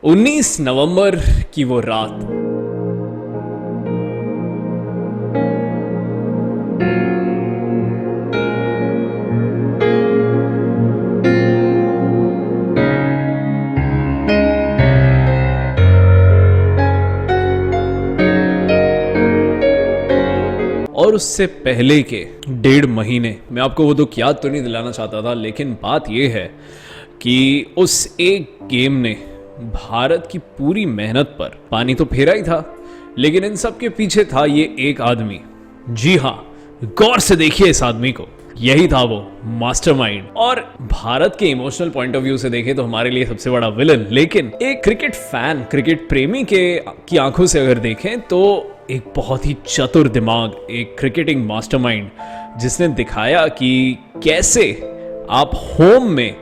19 नवंबर की वो रात। और उससे पहले के 1.5 महीने मैं आपको वो दुख याद तो नहीं दिलाना चाहता था, लेकिन बात यह है कि उस एक गेम ने भारत की पूरी मेहनत पर पानी तो फेरा ही था, लेकिन इन सब के पीछे था ये एक आदमी। जी हाँ, गौर से देखिए इस आदमी को, यही था वो मास्टरमाइंड। और भारत के इमोशनल पॉइंट ऑफ व्यू से देखें तो हमारे लिए सबसे बड़ा विलन, लेकिन एक क्रिकेट फैन, क्रिकेट प्रेमी की आंखों से अगर देखें तो एक बहुत ही चतुर दिमाग, एक क्रिकेटिंग मास्टरमाइंड, जिसने दिखाया कि कैसे आप होम में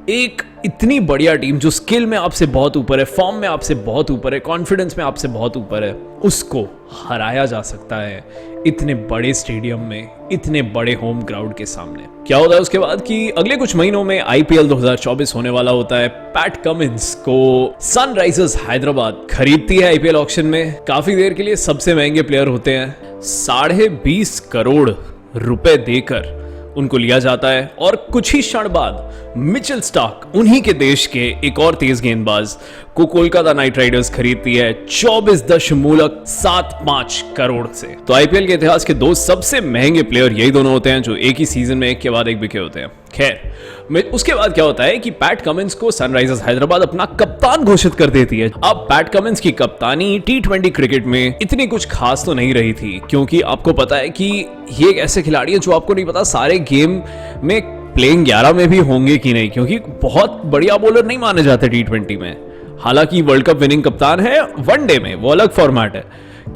एक इतनी बढ़िया टीम जो स्किल में आपसे बहुत ऊपर है, फॉर्म में आपसे बहुत ऊपर है, कॉन्फिडेंस में आपसे बहुत ऊपर है, उसको हराया जा सकता है इतने बड़े स्टेडियम में, इतने बड़े होम क्राउड के सामने। क्या होता है उसके बाद कि अगले कुछ महीनों में आईपीएल 2024 होने वाला होता है। पैट कमिंस को सनराइजर्स हैदराबाद खरीदती है आईपीएल ऑक्शन में। काफी देर के लिए सबसे महंगे प्लेयर होते हैं, 20.5 करोड़ रुपए देकर उनको लिया जाता है। और कुछ ही क्षण बाद मिचेल स्टार्क, उन्हीं के देश के एक और तेज गेंदबाज को कोलकाता नाइट राइडर्स खरीदती है 24.75 करोड़ से। तो आईपीएल के इतिहास के दो सबसे महंगे प्लेयर यही दोनों होते हैं जो एक ही सीजन में एक के बाद एक बिके होते हैं। खैर, उसके बाद क्या होता है कि पैट कमिंस को सनराइजर्स हैदराबाद अपना कप्तान घोषित कर देती है। अब पैट कमिंस की कप्तानी टी20 क्रिकेट में इतनी कुछ खास तो नहीं रही थी, क्योंकि आपको पता है कि ये एक ऐसे खिलाड़ी है जो आपको नहीं पता सारे गेम में प्लेइंग 11 में भी होंगे कि नहीं, क्योंकि बहुत बढ़िया बॉलर नहीं माने जाते टी20 में। हालांकि वर्ल्ड कप विनिंग कप्तान है वनडे में, वो अलग फॉर्मेट है।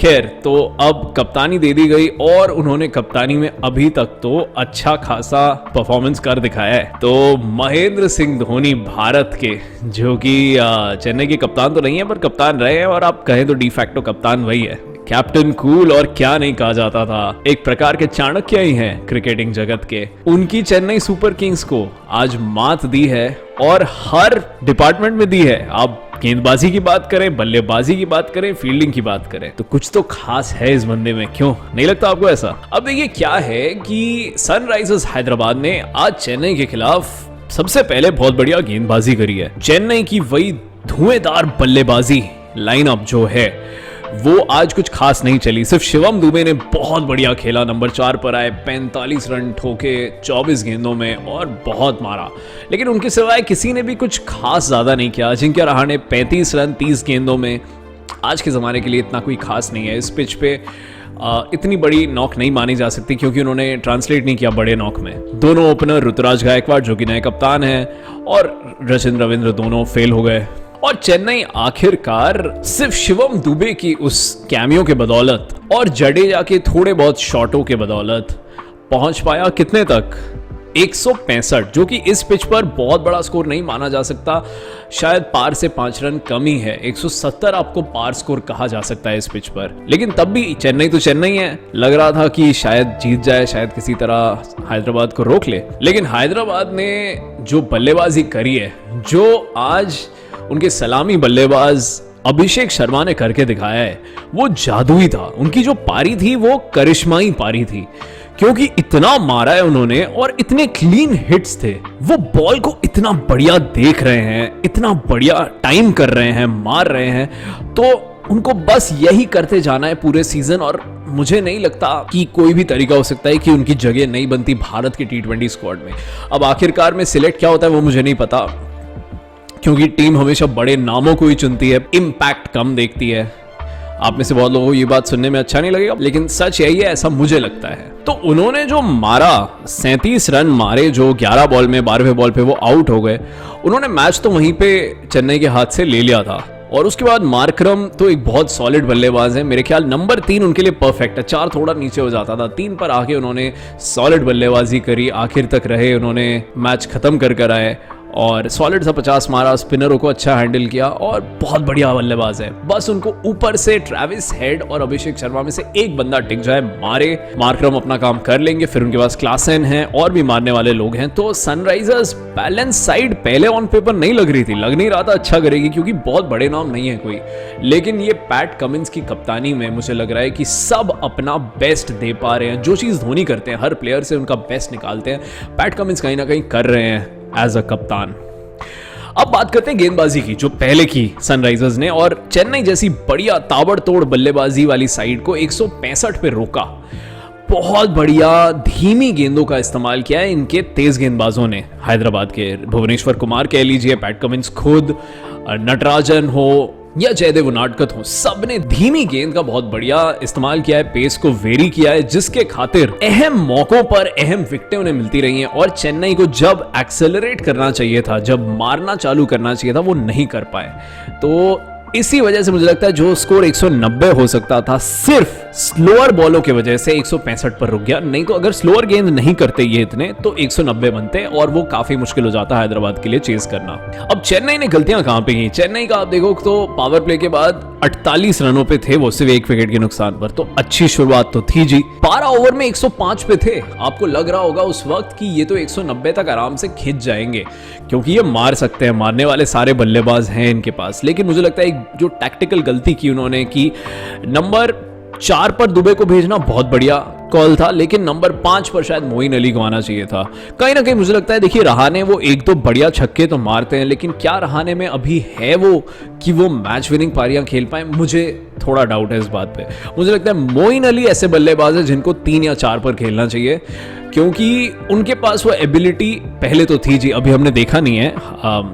खैर, तो अब कप्तानी दे दी गई और उन्होंने कप्तानी में अभी तक तो अच्छा खासा परफॉर्मेंस कर दिखाया है। तो महेंद्र सिंह धोनी भारत के, जो कि चेन्नई के कप्तान तो नहीं है पर कप्तान रहे हैं, और आप कहें तो डिफैक्टो कप्तान वही है। कैप्टन कूल और क्या नहीं कहा जाता था, एक प्रकार के चाणक्य ही हैं क्रिकेटिंग जगत के। उनकी चेन्नई सुपर किंग्स को आज मात दी है और हर डिपार्टमेंट में दी है। आप गेंदबाजी की बात करें, बल्लेबाजी की बात करें, फील्डिंग की बात करें, तो कुछ तो खास है इस बंदे में, क्यों नहीं लगता आपको ऐसा? अब देखिए क्या है कि सनराइजर्स हैदराबाद ने आज चेन्नई के खिलाफ सबसे पहले बहुत बढ़िया गेंदबाजी करी है। चेन्नई की वही धुएंधार बल्लेबाजी लाइनअप जो है वो आज कुछ खास नहीं चली। सिर्फ शिवम दुबे ने बहुत बढ़िया खेला, नंबर 4 पर आए, 45 रन ठोके 24 गेंदों में और बहुत मारा, लेकिन उनके सिवाय किसी ने भी कुछ खास ज्यादा नहीं किया। अजिंक्य रहाणे 35 रन 30 गेंदों में, आज के जमाने के लिए इतना कोई खास नहीं है। इस पिच पे इतनी बड़ी नॉक नहीं मानी जा सकती, क्योंकि उन्होंने ट्रांसलेट नहीं किया बड़े नॉक में। दोनों ओपनर ऋतुराज गायकवाड़ जो कि नए कप्तान हैं और रचिन रविंद्र दोनों फेल हो गए। और चेन्नई आखिरकार सिर्फ शिवम दुबे की उस कैमियो के बदौलत और जडेजा के थोड़े बहुत शॉटों के बदौलत पहुंच पाया कितने तक, 165, जो कि इस पिच पर बहुत बड़ा स्कोर नहीं माना जा सकता। शायद पार से 5 रन कम ही है, 170 आपको पार स्कोर कहा जा सकता है इस पिच पर। लेकिन तब भी चेन्नई तो चेन्नई है, लग रहा था कि शायद जीत जाए, शायद किसी तरह हैदराबाद को रोक ले। लेकिन हैदराबाद ने जो बल्लेबाजी करी है, जो आज उनके सलामी बल्लेबाज अभिषेक शर्मा ने करके दिखाया है, वो जादुई था। उनकी जो पारी थी वो करिश्माई पारी थी, क्योंकि इतना मारा है उन्होंने और इतने क्लीन हिट्स थे। वो बॉल को इतना बढ़िया देख रहे हैं, इतना बढ़िया टाइम कर रहे हैं, मार रहे हैं, तो उनको बस यही करते जाना है पूरे सीजन। और मुझे नहीं लगता कि कोई भी तरीका हो सकता है कि उनकी जगह नहीं बनती भारत के टी20 स्क्वाड में। अब आखिरकार में सिलेक्ट क्या होता है वो मुझे नहीं पता, क्योंकि टीम हमेशा बड़े नामों को ही चुनती है, इम्पैक्ट कम देखती है। आप में से बहुत लोगों को ये बात सुनने में अच्छा नहीं लगेगा, लेकिन सच यही है, ऐसा मुझे लगता है। तो उन्होंने जो मारा, 37 रन मारे, जो 11 बॉल में 12वें बॉल पे वो आउट हो गए। उन्होंने मैच तो वहीं पे चेन्नई के हाथ से ले लिया था। और उसके बाद मार्करम तो एक बहुत सॉलिड बल्लेबाज है, मेरे ख्याल नंबर 3 उनके लिए परफेक्ट है। 4 थोड़ा नीचे हो जाता था, 3 पर आके उन्होंने सॉलिड बल्लेबाजी करी, आखिर तक रहे, उन्होंने मैच खत्म कर आए। और सॉलिड सा 50 मारा, स्पिनरों को अच्छा हैंडल किया और बहुत बढ़िया बल्लेबाज है। बस उनको ऊपर से ट्रेविस हेड और अभिषेक शर्मा में से एक बंदा टिक जाए, मारे, मार्करम अपना काम कर लेंगे, फिर उनके पास क्लासन है और भी मारने वाले लोग हैं। तो सनराइजर्स बैलेंस साइड पहले ऑन पेपर नहीं लग रही थी, लग नहीं रहा था अच्छा करेगी क्योंकि बहुत बड़े नाम नहीं है कोई, लेकिन ये पैट कमिंस की कप्तानी में मुझे लग रहा है कि सब अपना बेस्ट दे पा रहे हैं। जो चीज धोनी करते हैं, हर प्लेयर से उनका बेस्ट निकालते हैं, पैट कमिंस कहीं ना कहीं कर रहे हैं एज अ कप्तान। अब बात करते हैं गेंदबाजी की, जो पहले की सनराइजर्स ने, और चेन्नई जैसी बढ़िया ताबड़तोड़ बल्लेबाजी वाली साइड को 165 पे रोका। बहुत बढ़िया धीमी गेंदों का इस्तेमाल किया है इनके तेज गेंदबाजों ने। हैदराबाद के भुवनेश्वर कुमार कह लीजिए, पैट कमिंस खुद, नटराजन हो या जयदेव उनादकत हो, सब ने धीमी गेंद का बहुत बढ़िया इस्तेमाल किया है, पेस को वेरी किया है, जिसके खातिर अहम मौकों पर अहम विकेटें उन्हें मिलती रही हैं। और चेन्नई को जब एक्सेलरेट करना चाहिए था, जब मारना चालू करना चाहिए था, वो नहीं कर पाए। तो इसी वजह से मुझे लगता है जो स्कोर 190 हो सकता था, सिर्फ स्लोअर बॉलों की वजह से 165 पर रुक गया। नहीं तो अगर स्लोअर गेंद नहीं करते ये इतने, तो 190 बनते और वो काफी मुश्किल हो जाता हैदराबाद के लिए चेस करना। अब चेन्नई ने गलतियां कहां पे की? चेन्नई का आप देखो तो पावर प्ले के बाद 48 रनों पे थे वो, सिर्फ 1 विकेट के नुकसान पर। तो अच्छी शुरुआत तो थी जी। 12 ओवर में 105 पे थे। आपको लग रहा होगा उस वक्त कि ये तो 190 तक आराम से खिंच जाएंगे क्योंकि ये मार सकते हैं, मारने वाले सारे बल्लेबाज हैं इनके पास। लेकिन मुझे लगता है एक जो टैक्टिकल गलती की उन्होंने कि नंबर 4 पर दुबे को भेजना बहुत बढ़िया कॉल था, लेकिन नंबर 5 पर शायद मोइन अली को आना चाहिए था। कहीं ना कहीं मुझे लगता है, देखिए रहाणे वो एक दो बढ़िया छक्के तो मारते हैं, लेकिन क्या रहाणे में अभी है वो कि वो मैच विनिंग पारियां खेल पाए? मुझे थोड़ा डाउट है इस बात पे। मुझे लगता है मोइन अली ऐसे बल्लेबाज है जिनको 3 या 4 पर खेलना चाहिए, क्योंकि उनके पास वो एबिलिटी पहले तो थी जी, अभी हमने देखा नहीं है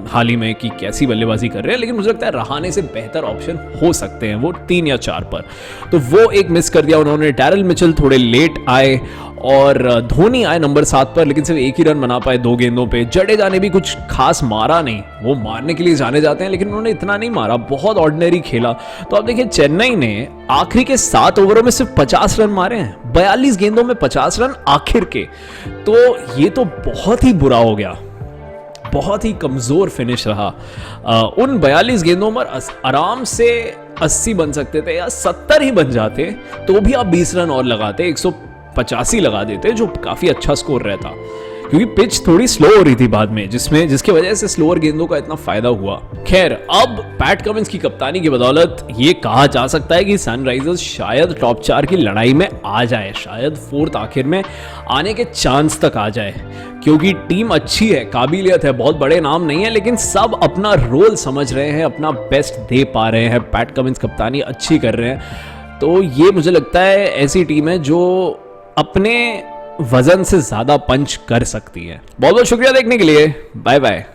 हाल ही में कि कैसी बल्लेबाजी कर रहे हैं, लेकिन मुझे लगता है रहाणे से बेहतर ऑप्शन हो सकते हैं वो 3 या 4 पर। तो वो एक मिस कर दिया उन्होंने। डैरल मिचेल थोड़े लेट आए और धोनी आए नंबर 7 पर, लेकिन सिर्फ 1 ही रन बना पाए 2 गेंदों पे। जडेजा ने भी कुछ खास मारा नहीं, वो मारने के लिए जाने जाते हैं लेकिन उन्होंने इतना नहीं मारा, बहुत ऑर्डिनरी खेला। तो आप देखिए चेन्नई ने आखिरी के 7 ओवरों में सिर्फ 50 रन मारे हैं, 42 गेंदों में 50 रन आखिर के। तो ये तो बहुत ही बुरा हो गया, बहुत ही कमजोर फिनिश रहा। उन 42 गेंदों पर आराम से 80 बन सकते थे या 70 ही बन जाते, तो भी आप 20 रन और लगाते, 185 लगा देते, जो काफी अच्छा स्कोर रहता, क्योंकि पिच थोड़ी स्लो हो रही थी बाद में, जिसकी वजह से स्लोअर गेंदों का इतना फायदा हुआ। खैर, अब पैट कमिंस की कप्तानी की बदौलत ये कहा जा सकता है कि सनराइजर्स शायद टॉप 4 की लड़ाई में आ जाए, शायद 4th आखिर में आने के चांस तक आ जाए, क्योंकि टीम अच्छी है, काबिलियत है, बहुत बड़े नाम नहीं है, लेकिन सब अपना रोल समझ रहे हैं, अपना बेस्ट दे पा रहे हैं, पैट कमिंस कप्तानी अच्छी कर रहे हैं। तो ये मुझे लगता है ऐसी टीम है जो अपने वजन से ज्यादा पंच कर सकती है। बहुत बहुत शुक्रिया देखने के लिए, बाय बाय।